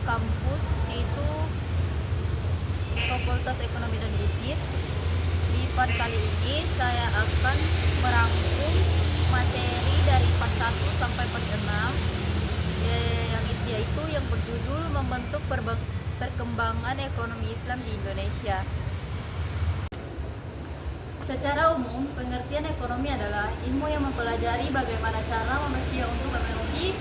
kampus, yaitu Fakultas Ekonomi dan Bisnis. Di part kali ini saya akan merangkum materi dari part 1 sampai part 6, yaitu yang berjudul membentuk perkembangan ekonomi Islam di Indonesia. Secara umum, pengertian ekonomi adalah ilmu yang mempelajari bagaimana cara manusia untuk memenuhi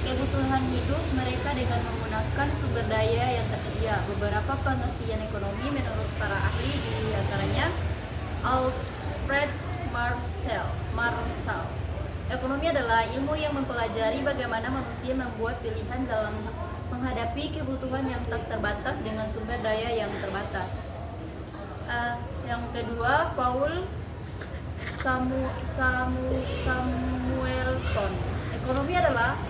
kebutuhan hidup mereka dengan menggunakan sumber daya yang tersedia. Beberapa pengertian ekonomi menurut para ahli, di antaranya Alfred Marshall. Ekonomi adalah ilmu yang mempelajari bagaimana manusia membuat pilihan dalam menghadapi kebutuhan yang tak terbatas dengan sumber daya yang terbatas. Yang kedua, Paul Samuelson. Ekonomi adalah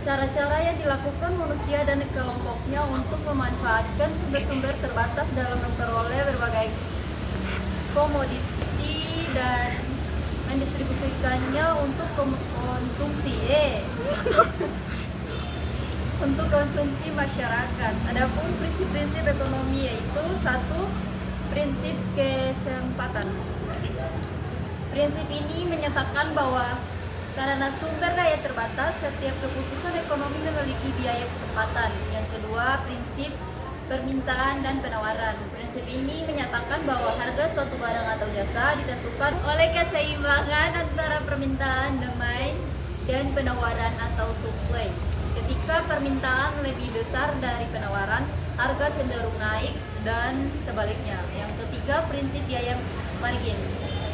cara-cara yang dilakukan manusia dan kelompoknya untuk memanfaatkan sumber-sumber terbatas dalam memperoleh berbagai komoditi dan mendistribusikannya untuk konsumsi untuk konsumsi masyarakat. Adapun prinsip-prinsip ekonomi yaitu: 1. Prinsip kesempatan. Prinsip ini menyatakan bahwa karena sumber daya terbatas, setiap keputusan ekonomi memiliki biaya kesempatan. Yang kedua, prinsip permintaan dan penawaran. Prinsip ini menyatakan bahwa harga suatu barang atau jasa ditentukan oleh keseimbangan antara permintaan, demand, dan penawaran atau supply. Ketika permintaan lebih besar dari penawaran, harga cenderung naik dan sebaliknya. Yang ketiga, prinsip biaya margin.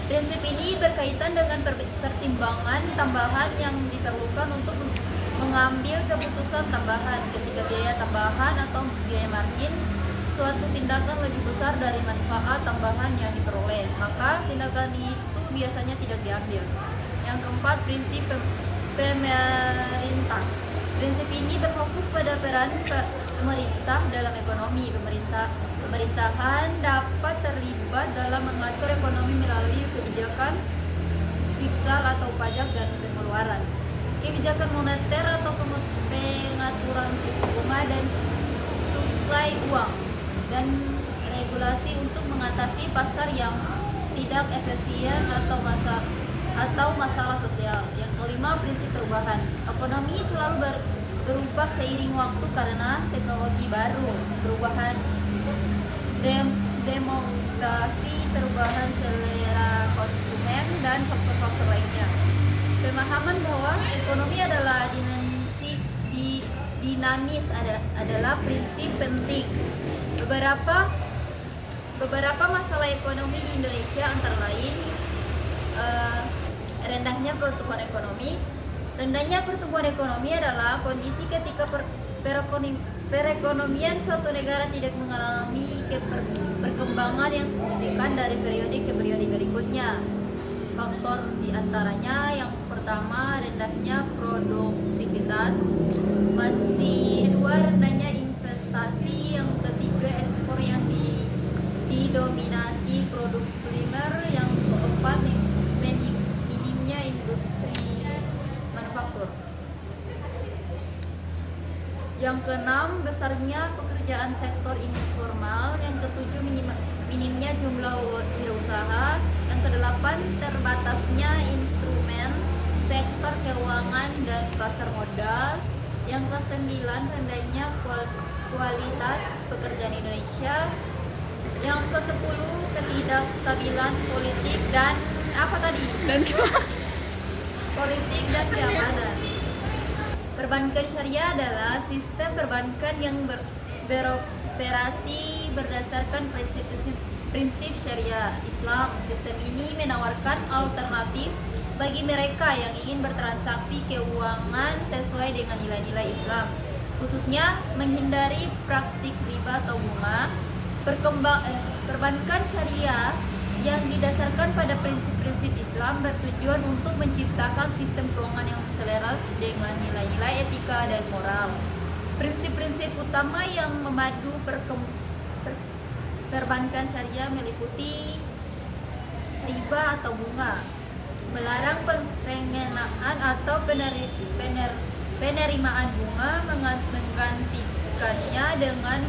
Prinsip ini berkaitan dengan pertimbangan tambahan yang diperlukan untuk mengambil keputusan tambahan. Ketika biaya tambahan atau biaya margin suatu tindakan lebih besar dari manfaat tambahan yang diperoleh, maka tindakan itu biasanya tidak diambil. Yang keempat, prinsip pemerintah. Prinsip ini berfokus pada peran pemerintah dalam ekonomi. Pemerintahan dapat terlibat dalam mengatur ekonomi melalui kebijakan fiskal atau pajak dan pengeluaran, kebijakan moneter atau pengaturan suku bunga dan suplai uang, dan regulasi untuk mengatasi pasar yang tidak efisien atau masalah sosial. Yang kelima, prinsip perubahan. Ekonomi selalu berubah seiring waktu karena teknologi baru, perubahan demografi, perubahan selera konsumen, dan faktor-faktor lainnya. Pemahaman bahwa ekonomi adalah dimensi dinamis adalah prinsip penting. Beberapa masalah ekonomi di Indonesia antara lain rendahnya pertumbuhan ekonomi. Rendahnya pertumbuhan ekonomi adalah kondisi ketika perekonomian suatu negara tidak mengalami perkembangan yang signifikan dari periode ke periode berikutnya. Faktor diantaranya: yang pertama, rendahnya produktivitas, kedua, rendahnya investasi, yang ketiga, ekspor yang didominasi produk primer, yang keempat, minimnya industri manufaktur. Yang keenam, besarnya pekerjaan sektor informal. Yang ketujuh, minimnya jumlah wirausaha. Yang kedelapan, terbatasnya instrumen sektor keuangan dan pasar modal. Yang kesembilan, rendahnya kualitas pekerjaan Indonesia. Yang kesepuluh, ketidakstabilan politik dan politik dan keamanan. Perbankan syariah adalah sistem perbankan yang beroperasi berdasarkan prinsip syariah Islam. Sistem ini menawarkan alternatif bagi mereka yang ingin bertransaksi keuangan sesuai dengan nilai-nilai Islam, khususnya menghindari praktik riba atau bunga. Perbankan syariah yang didasarkan pada prinsip-prinsip Islam bertujuan untuk menciptakan sistem keuangan yang selaras dengan nilai-nilai etika dan moral. Prinsip-prinsip utama yang memadu perbankan syariah meliputi riba atau bunga, melarang pengenaan atau penerimaan bunga menggantikannya dengan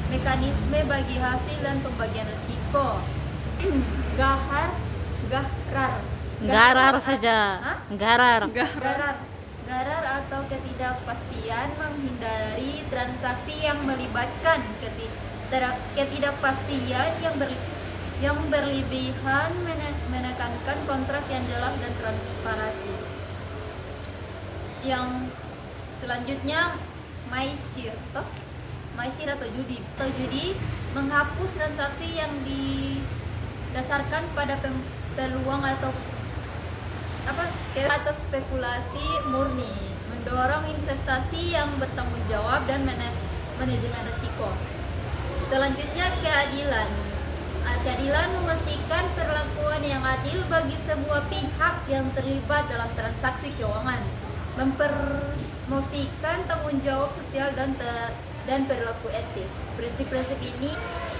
mekanisme bagi hasil dan pembagian risiko. Gahar, Garar saja. Hah? Garar. Garar atau ketidakpastian, menghindari transaksi yang melibatkan ketidakpastian yang berlebihan, menekankan kontrak yang jelas dan transparansi. Yang selanjutnya maisir atau judi menghapus transaksi yang didasarkan pada peluang atau spekulasi murni, mendorong investasi yang bertanggung jawab dan manajemen risiko. Selanjutnya keadilan memastikan perlakuan yang adil bagi semua pihak yang terlibat dalam transaksi keuangan, mempromosikan tanggung jawab sosial dan perilaku etis. Prinsip-prinsip ini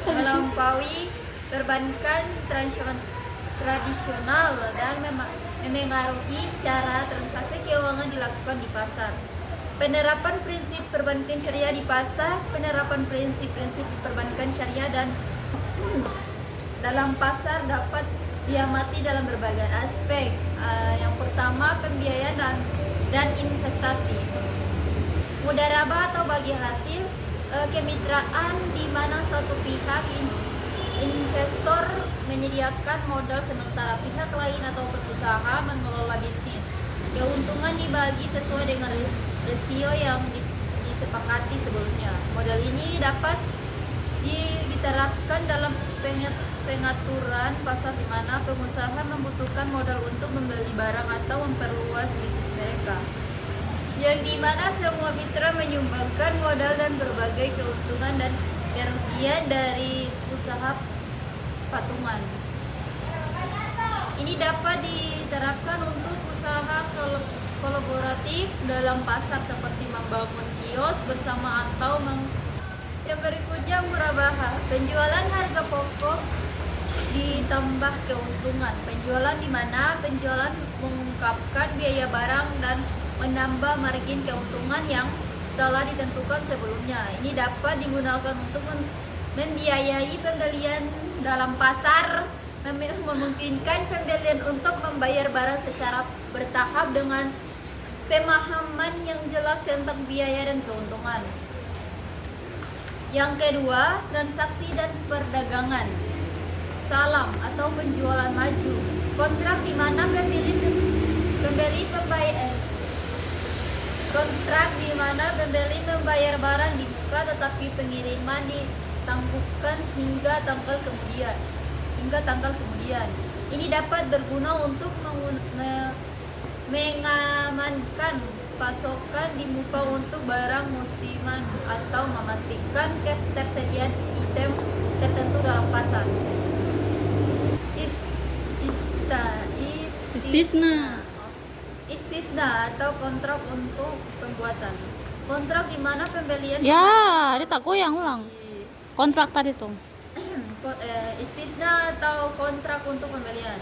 melampaui perbankan tradisional dan memengaruhi cara transaksi keuangan dilakukan di pasar. Penerapan prinsip perbankan syariah di pasar, penerapan prinsip-prinsip perbankan syariah dan dalam pasar dapat diamati dalam berbagai aspek. Yang pertama, pembiayaan dan investasi. Mudharabah atau bagi hasil, kemitraan di mana suatu pihak investor menyediakan modal sementara pihak lain atau pengusaha mengelola bisnis. Keuntungan dibagi sesuai dengan rasio yang disepakati sebelumnya. Model ini dapat diterapkan dalam pengaturan pasar di mana pengusaha membutuhkan modal untuk membeli barang atau memperluas bisnis mereka. Yang di mana semua mitra menyumbangkan modal dan berbagai keuntungan dan kerugian dari usaha patungan. Ini dapat diterapkan untuk usaha kolaboratif dalam pasar seperti membangun kios bersama atau yang berikutnya murabaha, penjualan harga pokok ditambah keuntungan. Penjualan di mana penjualan mengungkapkan biaya barang dan menambah margin keuntungan yang telah ditentukan sebelumnya. Ini dapat digunakan untuk membiayai pembelian dalam pasar, memungkinkan pembelian untuk membayar barang secara bertahap dengan pemahaman yang jelas tentang biaya dan keuntungan. Yang kedua, transaksi dan perdagangan. Salam atau penjualan maju, kontrak di mana pembeli membayar barang di muka tetapi pengiriman ditangguhkan hingga tanggal kemudian. Ini dapat berguna untuk mengamankan pasokan di muka untuk barang musiman atau memastikan ketersediaan item tertentu dalam pasar. Istisna atau kontrak untuk pembuatan. Kontrak di mana pembelian Ya, dia tak goyang ulang. Kontrak tadi tuh. Istisna atau kontrak untuk pembelian.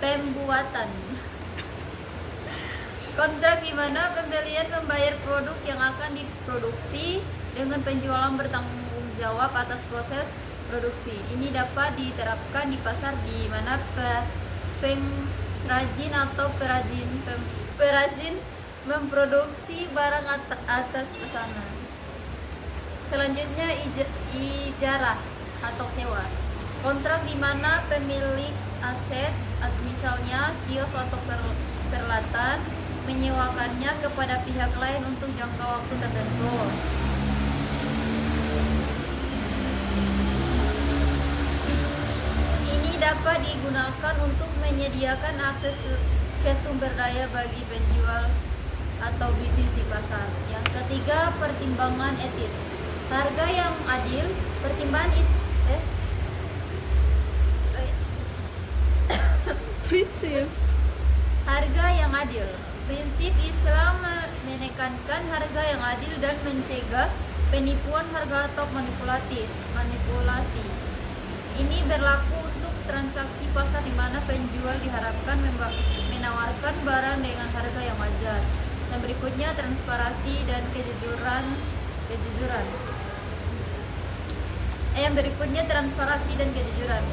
Pembuatan. Kontrak di mana pembelian membayar produk yang akan diproduksi dengan penjualan bertanggung jawab atas proses produksi. Ini dapat diterapkan di pasar di mana pengrajin atau perajin memproduksi barang atas pesanan. Selanjutnya ijarah atau sewa. Kontrak di mana pemilik aset, misalnya kios atau peralatan, menyewakannya kepada pihak lain untuk jangka waktu tertentu. Ini dapat digunakan untuk menyediakan akses ke sumber daya bagi penjual atau bisnis di pasar. Yang ketiga, pertimbangan etis. Harga yang adil, prinsip harga yang adil. Prinsip Islam menekankan harga yang adil dan mencegah penipuan harga atau manipulasi. Ini berlaku untuk transaksi pasar di mana penjual diharapkan menawarkan barang dengan harga yang wajar. Yang berikutnya transparansi dan kejujuran. Yang berikutnya transparansi dan kejujuran.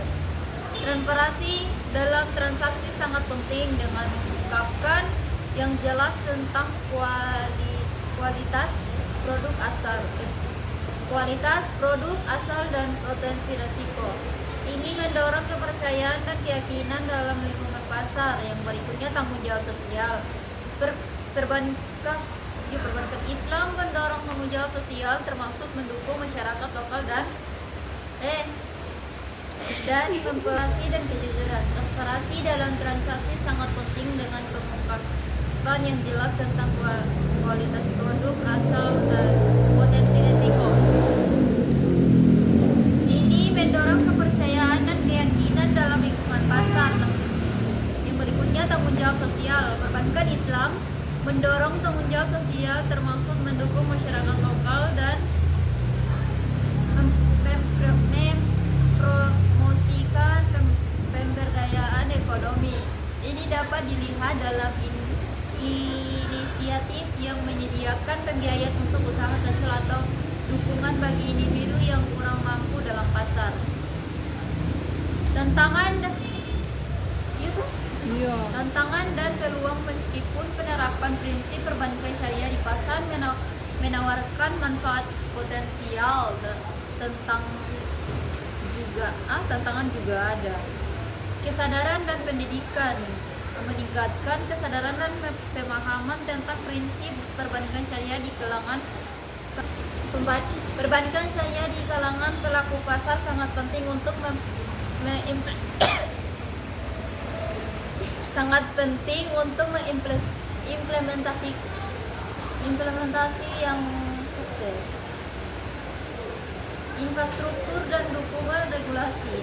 Transparansi dalam transaksi sangat penting dengan mengungkapkan yang jelas tentang kualitas produk asal dan potensi risiko. Ini mendorong kepercayaan dan keyakinan dalam lingkungan pasar. Yang berikutnya tanggung jawab sosial. Perbankan Islam mendorong tanggung jawab sosial termasuk mendukung masyarakat lokal dan transparansi dan kejujuran. Transparansi dalam transaksi sangat penting dengan pengungkapan yang jelas tentang kualitas produk asal dan potensi risiko. Ini mendorong kepercayaan dan keyakinan dalam lingkungan pasar. Yang berikutnya tanggung jawab sosial. Perbankan Islam mendorong tanggung jawab sosial termasuk mendukung masyarakat lokal dan mempromosikan pemberdayaan ekonomi. Ini dapat dilihat dalam inisiatif yang menyediakan pembiayaan untuk usaha kecil atau dukungan bagi individu yang kurang mampu dalam pasar. Tantangan dan peluang. Meskipun penerapan prinsip perbankan syariah di pasar menawarkan manfaat potensial, tantangan juga ada. Kesadaran dan pendidikan. Meningkatkan kesadaran dan pemahaman tentang prinsip perbankan syariah di kalangan pelaku pasar sangat penting untuk implementasi yang sukses. Infrastruktur dan dukungan regulasi.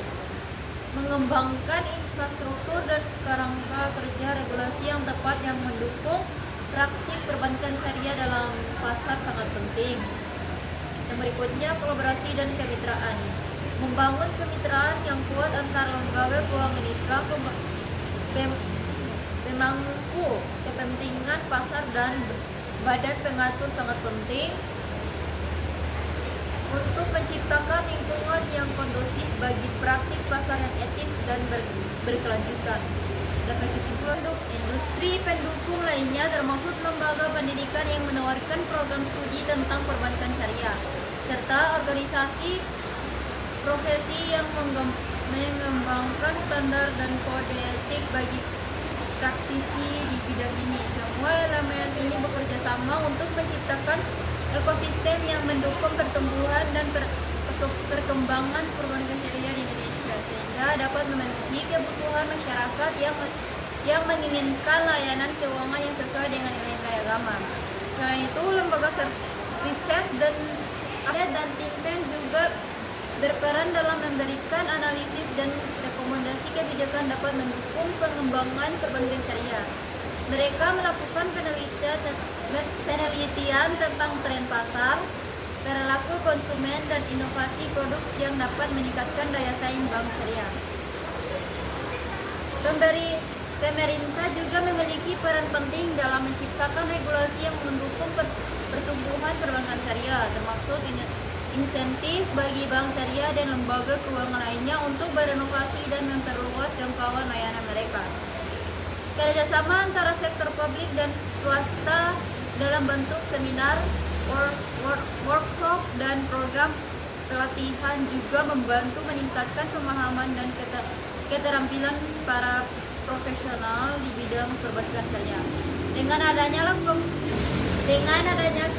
Mengembangkan infrastruktur dan kerangka kerja regulasi yang tepat yang mendukung praktik perbankan syariah dalam pasar sangat penting. Yang berikutnya kolaborasi dan kemitraan. Membangun kemitraan yang kuat antar lembaga keuangan Islam, pemangku kepentingan pasar dan badan pengatur sangat penting untuk menciptakan lingkungan yang kondusif bagi praktik pasar yang etis dan berkelanjutan. Dapat kesimpulan, industri pendukung lainnya termasuk lembaga pendidikan yang menawarkan program studi tentang perbankan syariah, serta organisasi profesi yang mengembangkan standar dan kode etik bagi praktisi di bidang ini. Semua elemen ini bekerja sama untuk menciptakan ekosistem yang mendukung pertumbuhan dan perkembangan perbankan syariah di Indonesia, sehingga dapat memenuhi kebutuhan masyarakat yang menginginkan layanan keuangan yang sesuai dengan nilai agama. Selain itu, lembaga riset dan think tank juga berperan dalam memberikan analisis dan rekomendasi kebijakan dapat mendukung pengembangan perbankan syariah. Mereka melakukan penelitian tentang tren pasar, perilaku konsumen, dan inovasi produk yang dapat meningkatkan daya saing bank syariah. Pemerintah juga memiliki peran penting dalam menciptakan regulasi yang mendukung pertumbuhan perbankan syariah, termasuk insentif bagi bank syariah dan lembaga keuangan lainnya untuk berinovasi dan memperluas jangkauan layanan mereka. Kerjasama antara sektor publik dan swasta dalam bentuk seminar, workshop, dan program pelatihan juga membantu meningkatkan pemahaman dan keterampilan para profesional di bidang perbankan syariah. Dengan adanya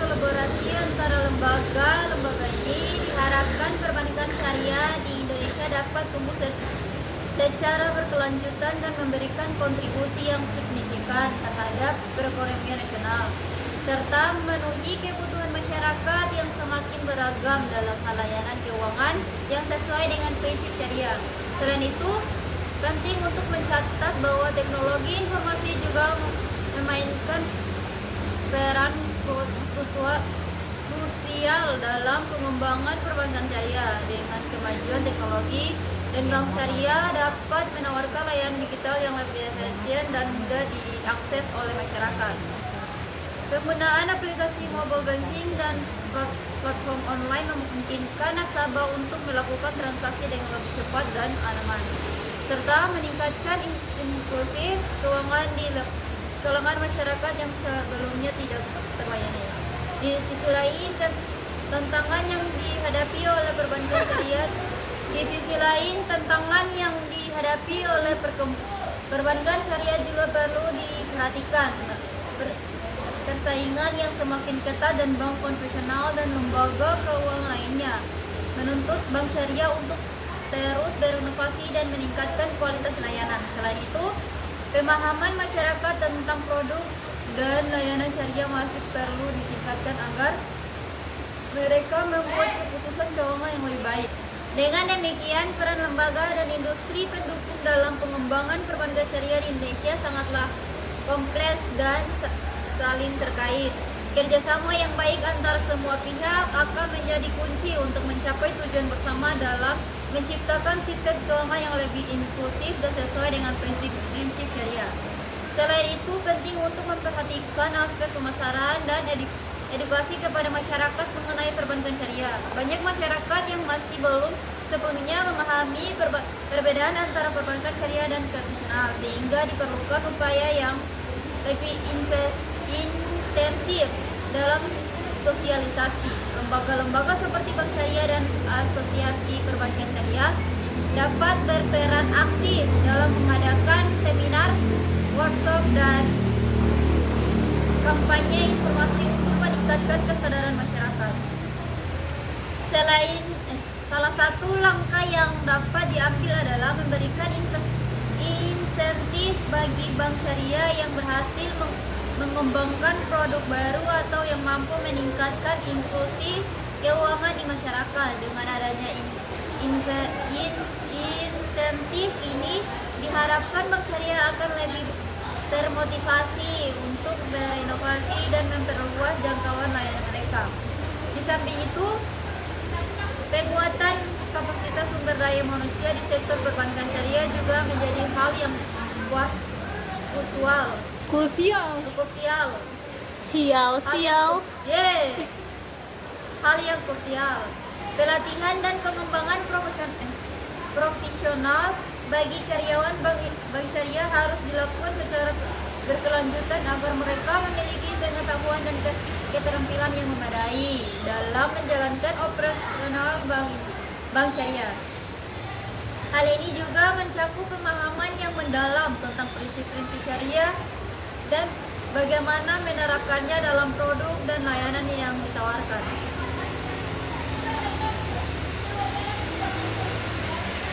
kolaborasi antara lembaga ini, diharapkan perbankan syariah di Indonesia dapat tumbuh secara berkelanjutan dan memberikan kontribusi yang signifikan terhadap perekonomian nasional, serta memenuhi kebutuhan masyarakat yang semakin beragam dalam hal layanan keuangan yang sesuai dengan prinsip syariah. Selain itu, penting untuk mencatat bahwa teknologi informasi juga memainkan peran krusial dalam pengembangan perbankan syariah. Dengan kemajuan teknologi, dan bank syariah dapat menawarkan layanan digital yang lebih efisien dan mudah diakses oleh masyarakat. Penggunaan aplikasi mobile banking dan platform online memungkinkan nasabah untuk melakukan transaksi dengan lebih cepat dan aman, serta meningkatkan inklusi keuangan di kalangan masyarakat yang sebelumnya tidak terlayani. Di sisi lain, tantangan yang dihadapi oleh perbankan syariah di sisi lain tantangan yang dihadapi oleh perbankan syariah juga perlu diperhatikan. Persaingan yang semakin ketat dan bank konvensional dan lembaga keuangan lainnya menuntut bank syariah untuk terus berinovasi dan meningkatkan kualitas layanan. Selain itu, pemahaman masyarakat tentang produk dan layanan syariah masih perlu ditingkatkan agar mereka membuat keputusan keuangan yang lebih baik. Dengan demikian, peran lembaga dan industri pendukung dalam pengembangan perbankan syariah di Indonesia sangatlah kompleks dan saling terkait. Kerjasama yang baik antara semua pihak akan menjadi kunci untuk mencapai tujuan bersama dalam menciptakan sistem keuangan yang lebih inklusif dan sesuai dengan prinsip-prinsip syariah. Selain itu, penting untuk memperhatikan aspek pemasaran dan edukasi kepada masyarakat mengenai perbankan syariah. Banyak masyarakat yang masih belum sepenuhnya memahami perbedaan antara perbankan syariah dan konvensional, sehingga diperlukan upaya yang lebih intensif dalam sosialisasi. Lembaga-lembaga seperti Bank Syariah dan Asosiasi Perbankan Syariah dapat berperan aktif dalam mengadakan seminar, workshop, dan kampanye informasi untuk meningkatkan kesadaran masyarakat. Salah satu langkah yang dapat diambil adalah memberikan insentif bagi bank syariah yang berhasil mengembangkan produk baru atau yang mampu meningkatkan inklusi keuangan di masyarakat. Dengan adanya insentif ini, diharapkan bank syariah akan lebih termotivasi untuk berinovasi dan memperluas jangkauan layanan mereka. Di samping itu, penguatan kapasitas sumber daya manusia di sektor perbankan syariah juga menjadi hal yang krusial. Hal yang krusial. Pelatihan dan pengembangan profesional bagi karyawan bank syariah harus dilakukan secara berkelanjutan agar mereka memiliki pengetahuan dan keterampilan yang memadai dalam menjalankan operasional bank syariah. Hal ini juga mencakup pemahaman yang mendalam tentang prinsip-prinsip syariah dan bagaimana menerapkannya dalam produk dan layanan yang ditawarkan.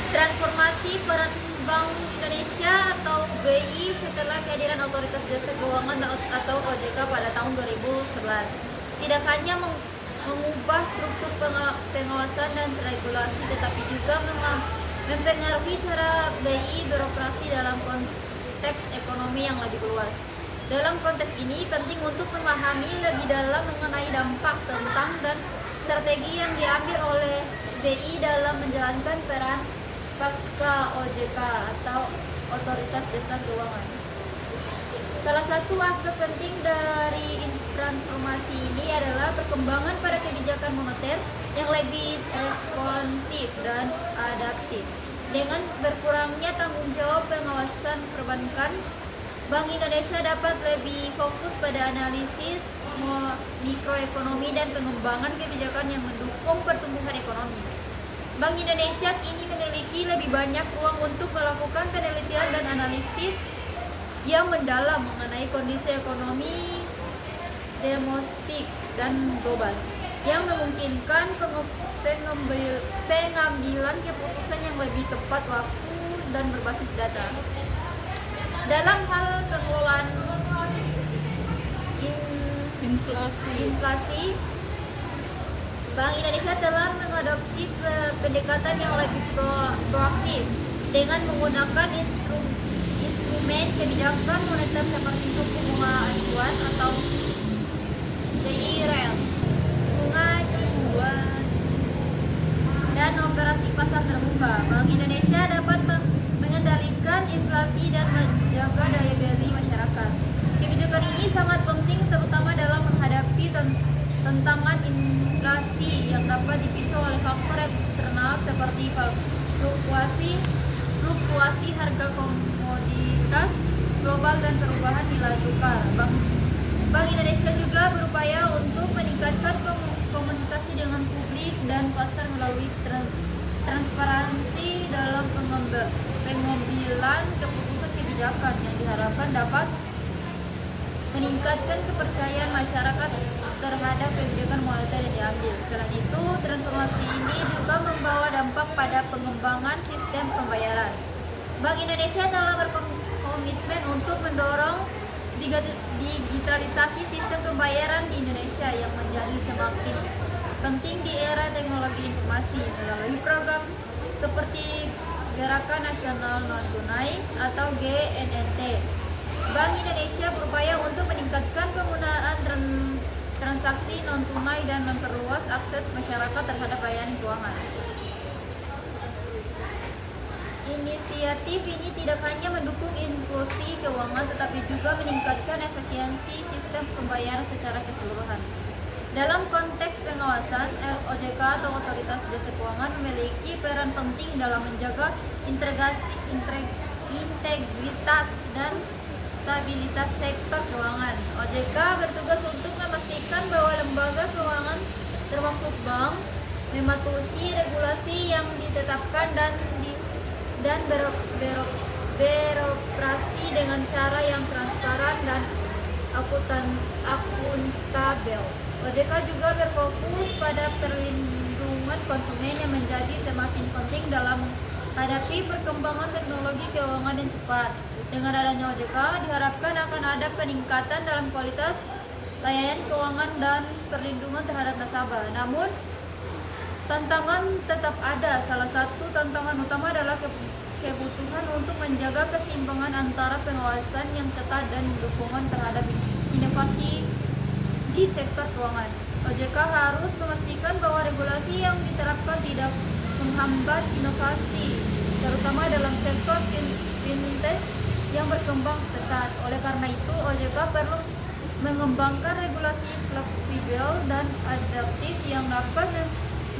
Transformasi peran Bank Indonesia atau BI setelah kehadiran Otoritas Jasa Keuangan atau OJK pada tahun 2011 tidak hanya mengubah struktur pengawasan dan regulasi, tetapi juga mempengaruhi cara BI beroperasi dalam konteks ekonomi yang lebih luas. Dalam konteks ini, penting untuk memahami lebih dalam mengenai dampak tentang dan strategi yang diambil oleh BI dalam menjalankan peran pasca OJK atau Otoritas Jasa Keuangan. Salah satu aspek penting dari transformasi ini adalah perkembangan pada kebijakan moneter yang lebih responsif dan adaptif. Dengan berkurangnya tanggung jawab pengawasan perbankan, Bank Indonesia dapat lebih fokus pada analisis mikroekonomi dan pengembangan kebijakan yang mendukung pertumbuhan ekonomi. Bank Indonesia kini memiliki lebih banyak ruang untuk melakukan penelitian dan analisis yang mendalam mengenai kondisi ekonomi domestik dan global, yang memungkinkan pengambilan keputusan yang lebih tepat waktu dan berbasis data. Dalam hal pengelolaan inflasi, Bank Indonesia telah mengadopsi pendekatan yang lebih proaktif dengan menggunakan instrumen kebijakan moneter seperti suku bunga acuan atau BI rate, bunga acuan, dan operasi pasar terbuka. Bank Indonesia dapat mengendalikan inflasi dan menjaga daya beli masyarakat. Kebijakan ini sangat penting terutama dalam tantangan inflasi yang dapat dipicu oleh faktor eksternal seperti fluktuasi harga komoditas global dan perubahan nilai tukar. Bank Indonesia juga berupaya untuk meningkatkan komunikasi dengan publik dan pasar melalui transparansi dalam pengambilan keputusan kebijakan yang diharapkan dapat meningkatkan kepercayaan masyarakat terhadap kebijakan moneter yang diambil. Selain itu, transformasi ini juga membawa dampak pada pengembangan sistem pembayaran. Bank Indonesia telah berkomitmen untuk mendorong digitalisasi sistem pembayaran di Indonesia yang menjadi semakin penting di era teknologi informasi melalui program seperti Gerakan Nasional Non Tunai atau GNNT. Bank Indonesia berupaya untuk meningkatkan penggunaan transaksi non tunai dan memperluas akses masyarakat terhadap layanan keuangan. Inisiatif ini tidak hanya mendukung inklusi keuangan tetapi juga meningkatkan efisiensi sistem pembayaran secara keseluruhan. Dalam konteks pengawasan, OJK atau Otoritas Jasa Keuangan memiliki peran penting dalam menjaga integritas dan stabilitas sektor keuangan. OJK bertugas untuk memastikan bahwa lembaga keuangan termasuk bank mematuhi regulasi yang ditetapkan dan beroperasi dengan cara yang transparan dan akuntabel. OJK juga berfokus pada perlindungan konsumen yang menjadi semakin penting dalam menghadapi perkembangan teknologi keuangan yang cepat. Dengan adanya OJK, diharapkan akan ada peningkatan dalam kualitas layanan keuangan dan perlindungan terhadap nasabah. Namun, tantangan tetap ada. Salah satu tantangan utama adalah kebutuhan untuk menjaga keseimbangan antara pengawasan yang ketat dan dukungan terhadap inovasi di sektor keuangan. OJK harus memastikan bahwa regulasi yang diterapkan tidak menghambat inovasi, terutama dalam sektor fintech yang berkembang pesat. Oleh karena itu, OJK perlu mengembangkan regulasi fleksibel dan adaptif yang dapat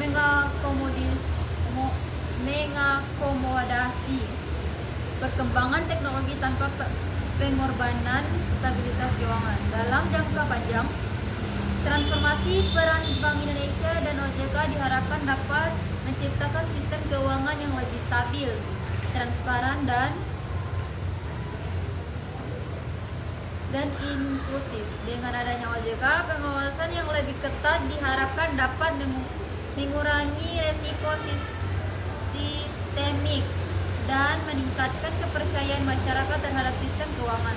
mengakomodasi perkembangan teknologi tanpa pengorbanan stabilitas keuangan. Dalam jangka panjang, transformasi peran Bank Indonesia dan OJK diharapkan dapat menciptakan sistem keuangan yang lebih stabil, transparan, dan inklusif. Dengan adanya OJK, pengawasan yang lebih ketat diharapkan dapat mengurangi resiko sistemik dan meningkatkan kepercayaan masyarakat terhadap sistem keuangan.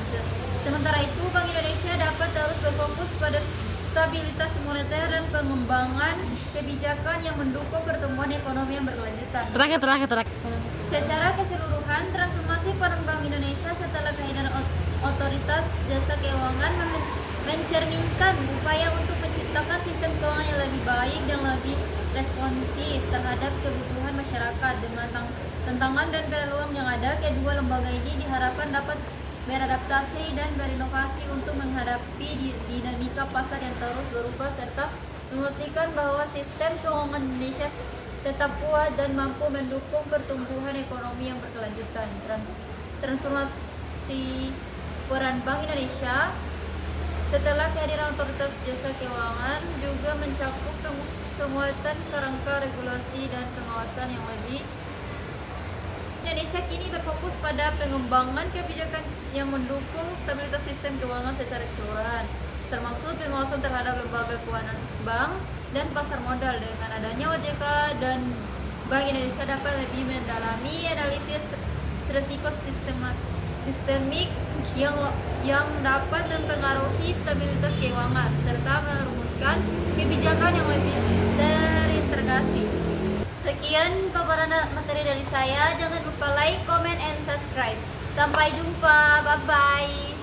Sementara itu, Bank Indonesia dapat terus berfokus pada stabilitas moneter dan pengembangan kebijakan yang mendukung pertumbuhan ekonomi yang berkelanjutan. Terakhir. Secara keseluruhan, transformasi peran Bank Indonesia setelah kehadiran Otoritas Jasa Keuangan mencerminkan upaya untuk menciptakan sistem keuangan yang lebih baik dan lebih responsif terhadap kebutuhan masyarakat. Dengan tantangan dan peluang yang ada, kedua lembaga ini diharapkan dapat beradaptasi dan berinovasi untuk menghadapi dinamika pasar yang terus berubah serta memastikan bahwa sistem keuangan Indonesia tetap kuat dan mampu mendukung pertumbuhan ekonomi yang berkelanjutan. Transformasi peran Bank Indonesia setelah kehadiran Otoritas Jasa Keuangan juga mencakup penguatan kerangka regulasi dan pengawasan yang lebih. Indonesia kini berfokus pada pengembangan kebijakan yang mendukung stabilitas sistem keuangan secara keseluruhan, termasuk pengawasan terhadap lembaga keuangan bank dan pasar modal. Dengan adanya OJK dan Bank Indonesia dapat lebih mendalami analisis risiko sistemik yang dapat mempengaruhi stabilitas keuangan serta merumuskan kebijakan yang lebih terintegrasi. Sekian paparan materi dari saya. Jangan lupa like, comment, and subscribe. Sampai jumpa. Bye-bye.